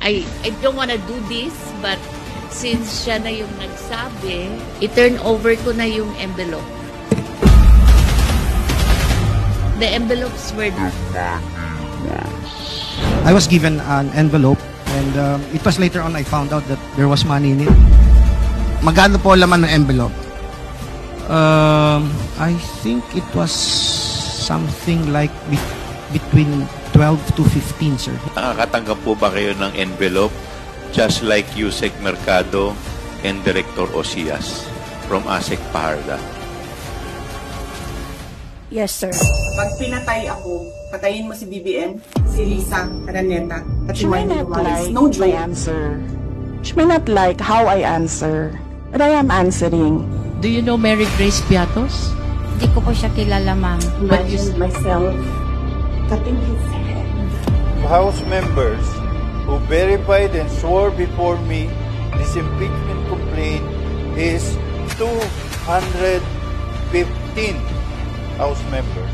I don't wanna do this, but since siya na yung nagsabi, i-turn over ko na yung envelope. The envelopes were... I was given an envelope and it was later on I found out that there was money in it. Magkano po laman ng envelope? I think it was something like between 12 to 15, sir. Nakakatanggap po ba kayo ng envelope just like Yusek Mercado and Director Osias from ASEC Paharda? Yes, sir. Pag pinatay ako, patayin mo si BBM, si Lisa Araneta, at si Wendy Wallace. No joke. Answer. She may not like how I answer, but I am answering. Do you know Mary Grace Piatos? Hindi ko po siya kilala, ma'am. Imagine myself cutting his head. House members who verified and swore before me this impeachment complaint is 215 House members.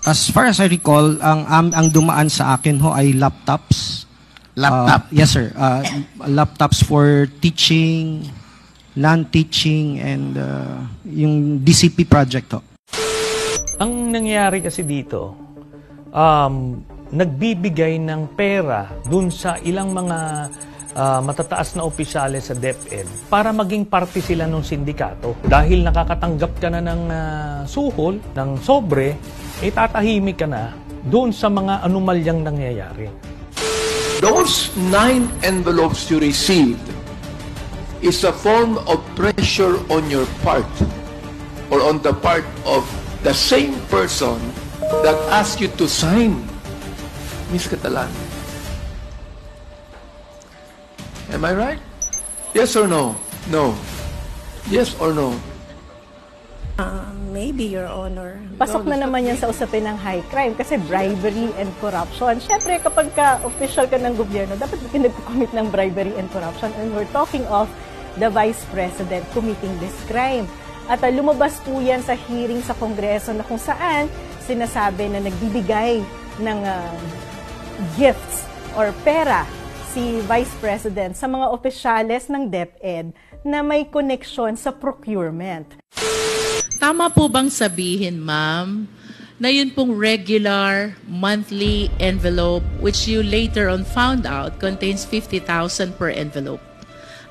As far as I recall, ang dumaan sa akin ho ay laptops. Laptop? Yes, sir. Laptops for teaching, non-teaching, and yung DCP project ho. Ang nangyayari kasi dito, nagbibigay ng pera dun sa ilang mga matataas na opisyales sa DepEd para maging parte sila ng sindikato. Dahil nakakatanggap ka na ng suhol, ng sobre, tatahimik ka na doon sa mga anomalyang nangyayari. Those 9 envelopes you received is a form of pressure on your part or on the part of the same person that asked you to sign, Ms. Catalan. Am I right? Yes or no? No. Yes or no? Maybe, Your Honor. Pasok na naman yan sa usapin ng high crime kasi bribery and corruption. Siyempre, kapag official ka ng gobyerno, dapat nagko-commit ng bribery and corruption. And we're talking of the Vice President committing this crime. At lumabas po yan sa hearing sa Kongreso na kung saan sinasabi na nagbibigay ng gifts or pera si Vice President sa mga opisyales ng DepEd na may koneksyon sa procurement. Tama po bang sabihin, ma'am, na yun pong regular monthly envelope which you later on found out contains 50,000 per envelope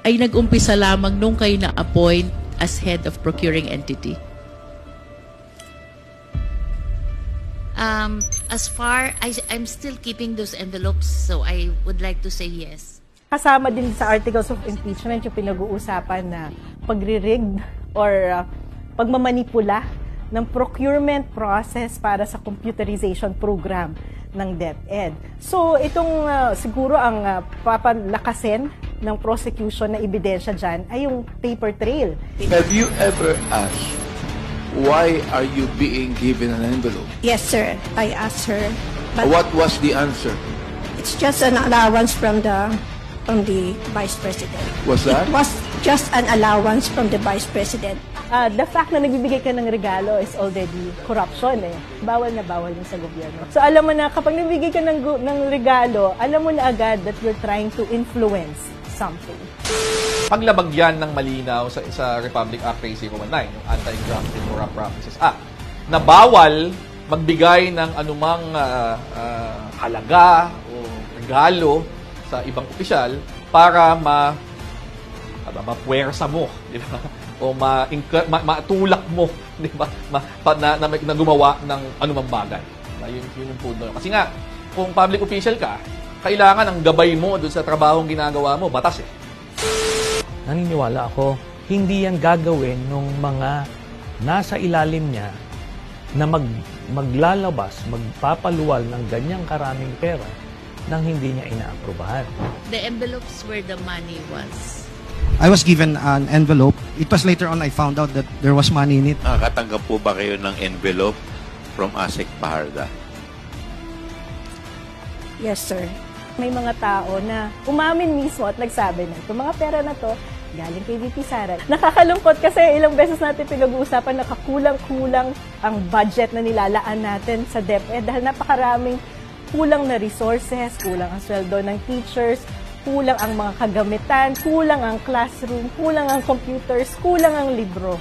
ay nag-umpisa lamang nung kayo na-appoint as head of procuring entity? As far as I'm still keeping those envelopes, so I would like to say yes. Kasama din sa articles of impeachment yung pinag-uusapan na pagre-rigged or pagmamanipula ng procurement process para sa computerization program ng DepEd. So, itong siguro ang papalakasin ng prosecution na ebidensya dyan ay yung paper trail. Have you ever asked, why are you being given an envelope? Yes, sir. I asked her. But What was the answer? it's just an allowance from the Vice President. Was that? It was just an allowance from the Vice President. The fact na nagbibigay ka ng regalo is already corruption eh. Bawal na bawal yun sa gobyerno. So alam mo na, kapag nagbibigay ka ng regalo, alam mo na agad that you're trying to influence something. Paglabag yan ng malinaw sa Republic Act 3019, yung Anti-Graft and Corrupt Practices Act, na bawal magbigay ng anumang halaga o regalo sa ibang opisyal para mapuwersa mo, di ba? O matulak mo, di ba? Na gumawa ng anumang bagay. Yun yung punto. Kasi nga, kung public official ka, kailangan ang gabay mo doon sa trabahong ginagawa mo, batas eh. Naniniwala ako, hindi yan gagawin ng mga nasa ilalim niya na maglalabas, magpapaluwal ng ganyang karaming pera nang hindi niya inaaprubahan. The envelopes where the money was. I was given an envelope. It was later on I found out that there was money in it. Nakakatanggap po ba kayo ng envelope from ASEC Paharda? Yes, sir. May mga tao na umamin mismo at nagsabi na itong mga pera na to galing kay VP Sara. Nakakalungkot kasi ilang beses natin pinag-uusapan na kulang ang budget na nilalaan natin sa DepEd dahil napakaraming kulang na resources, kulang ang sweldo ng teachers, kulang ang mga kagamitan, kulang ang classroom, kulang ang computers, kulang ang libro.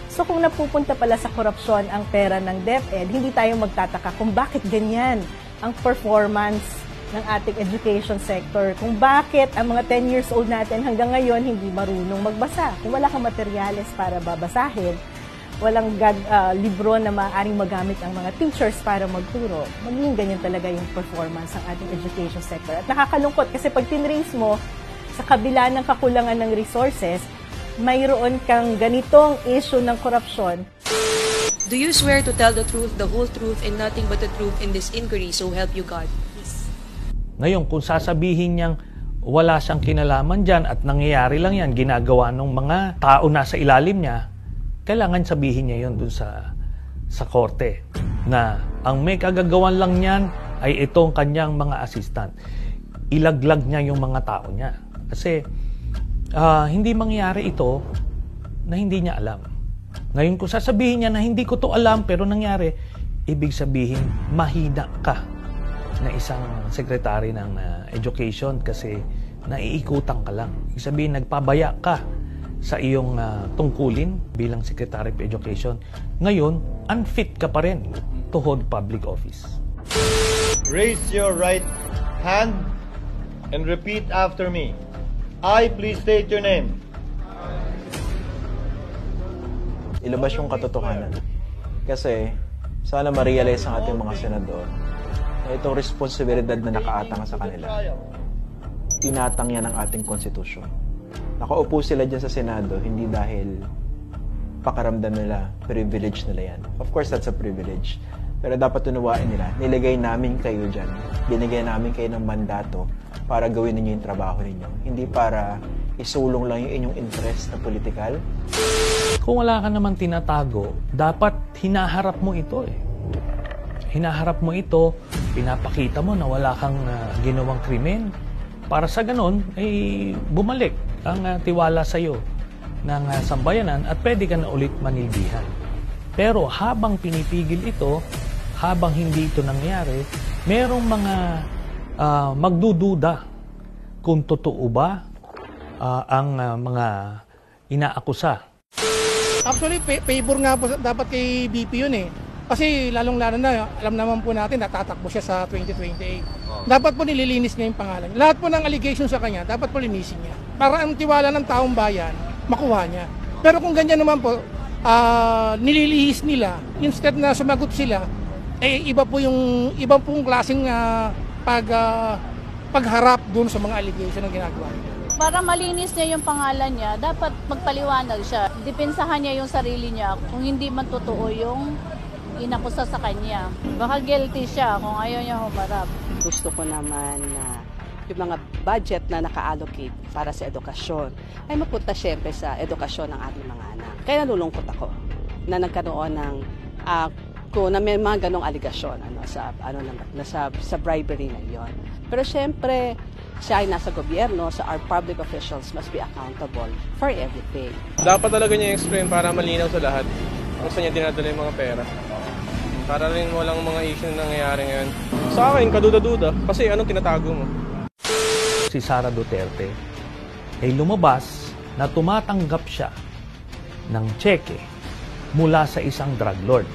So kung napupunta pala sa korupsyon ang pera ng DepEd, hindi tayo magtataka kung bakit ganyan ang performance ng ating education sector, kung bakit ang mga 10 years old natin hanggang ngayon hindi marunong magbasa. Kung wala kang materyales para babasahin, walang libro na maaaring magamit ang mga teachers para magturo, magiging ganyan talaga yung performance ng ating education sector. At nakakalungkot kasi pag tinrace mo, sa kabila ng kakulangan ng resources, mayroon kang ganitong issue ng korupsyon. Do you swear to tell the truth, the whole truth, and nothing but the truth in this inquiry, so help you God? Ngayon, kung sasabihin niyang wala siyang kinalaman dyan at nangyayari lang yan, ginagawa ng mga tao na sa ilalim niya, kailangan sabihin niya yun dun sa korte na ang may kagagawan lang niyan ay itong kanyang mga assistant. Ilaglag niya yung mga tao niya. Kasi hindi mangyayari ito na hindi niya alam. Ngayon, kung sasabihin niya na hindi ko to alam pero nangyari, ibig sabihin mahina ka na isang secretary ng education kasi naiikutan ka lang. Ibig sabihin, nagpabaya ka sa iyong tungkulin bilang Secretary of Education. Ngayon, unfit ka pa rin to hold public office. Raise your right hand and repeat after me. I, please state your name. Ilabas yung katotohanan. Kasi, sana ma-realize ang ating mga senador na itong responsibilidad na nakaatang sa kanila. Tinatang yan ng ating konstitusyon. Nakaupo sila dyan sa Senado, hindi dahil pakaramdam nila, privilege nila yan. Of course, that's a privilege. Pero dapat tunuwain nila, nilagay namin kayo dyan, binigay namin kayo ng mandato para gawin ninyo yung trabaho ninyo. Hindi para isulong lang yung inyong interest na politikal. Kung wala ka naman tinatago, dapat hinaharap mo ito eh. Hinaharap mo ito, pinapakita mo na wala kang ginawang krimen. Para sa ganon, ay bumalik ang tiwala sa iyo ng sambayanan at pwede ka na ulit manilbihan. Pero habang pinipigil ito, habang hindi ito nangyari, merong mga magdududa kung totoo ba ang mga inaakusa. Actually, favor nga po dapat kay BP yun eh. Kasi lalong-lalo na, alam naman po natin, natatakbo siya sa 2028. Dapat po nililinis niya yung pangalan. Lahat po ng allegation sa kanya, dapat po linisin niya. Para ang tiwala ng taong bayan, makuha niya. Pero kung ganyan naman po, nililihis nila, instead na sumagot sila, iba pong klaseng pagharap dun sa mga allegation ng ginagawa niya. Para malinis niya yung pangalan niya, dapat magpaliwanag siya. Depensahan niya yung sarili niya kung hindi man totoo yung inakusa sa kanya. Baka guilty siya kung ayaw niya humarap. Gusto ko naman na yung mga budget na naka-allocate para sa edukasyon ay mapunta syempre sa edukasyon ng ating mga anak. Kaya nalulungkot ako na nagkaroon ng kung na may mga ganong aligasyon sa bribery na yon. Pero syempre, siya ay nasa gobyerno, so our public officials must be accountable for everything. Dapat talaga niya explain para malinaw sa lahat kung saan niya dinadala yung mga pera. Para rin walang mga issue na nangyayari ngayon. Sa akin, kaduda-duda. Kasi anong tinatago mo? Si Sara Duterte ay lumabas na tumatanggap siya ng tseke mula sa isang drug lord.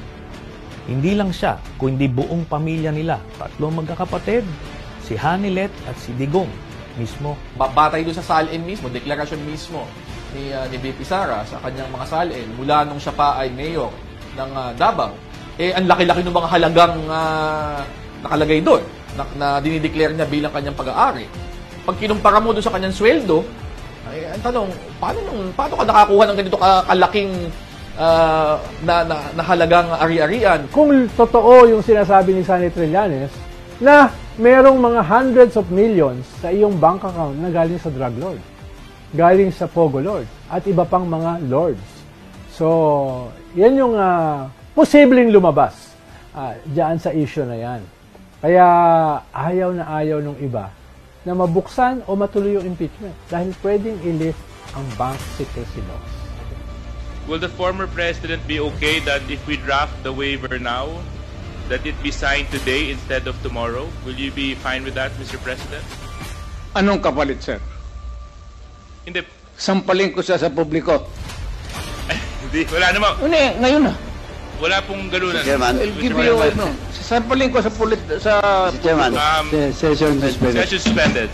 Hindi lang siya, kundi buong pamilya nila. 3 magkakapatid, si Hanilet at si Digong mismo. Batay doon sa salin mismo, deklarasyon mismo ni VP Sara sa kanyang mga salin mula nung siya pa ay mayor ng Davao. Ang laki-laki ng mga halagang nakalagay doon na dinideclare niya bilang kanyang pag-aari. Pag kinumpara mo doon sa kanyang sweldo, ang tanong, paano ka nakakuha ng ganito kalaking na halagang ari-arian? Kung totoo yung sinasabi ni Sunny Trillanes na merong mga hundreds of millions sa iyong bank account na galing sa drug lord, galing sa Pogo Lord, at iba pang mga lords. So, yan yung posibleng lumabas diyan sa issue na yan. Kaya ayaw na ayaw nung iba na mabuksan o matuloy yung impeachment dahil pwedeng i-lift ang bank secrecy laws. Will the former president be okay that if we draft the waiver now, that it be signed today instead of tomorrow? Will you be fine with that, Mr. President? Anong kapalit, sir? Hindi. Sampalin ko siya sa publiko. Hindi, wala naman. Ngayon na. Wala pong ganunan. I'll give you, sampalin ko sa Mr. Chairman, session suspended. Session suspended.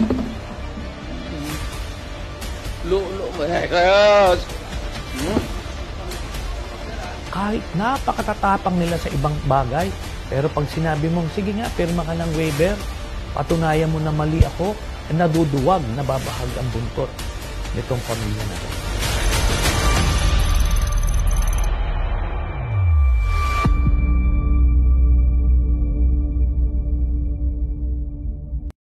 Kahit napakatatapang nila sa ibang bagay, pero pag sinabi mong, sige nga, pirma ka ng waiver, patunayan mo na mali ako, naduduwag, nababahag ang buntot nitong pamilya na ito.